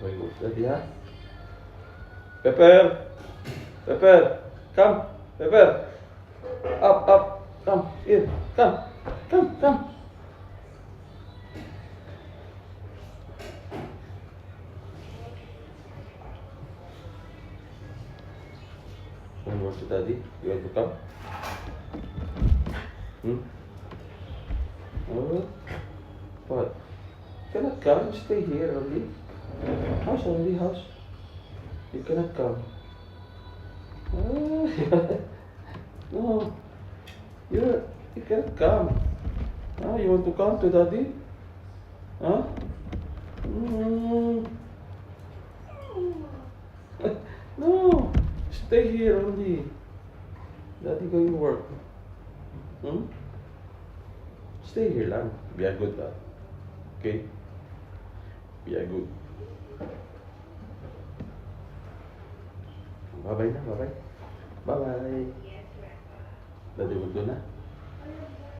Very good. Daddy, ha? Pepper! Pepper! Come! Pepper! Up, up! Come! Here! Come! Come! Come! Want to go to Daddy? You want to come? Hmm? Oh, what? You cannot come. Stay here only. House only, house. You cannot come. Ah, no, you cannot come. Ah, you want to come to Daddy? Huh? Mm. No, stay here only. Daddy going to work. Hmm? Stay here lang. Be a good dad. Okay? Be a good. Bye-bye na, bye-bye. Bye-bye. Daddy will go na.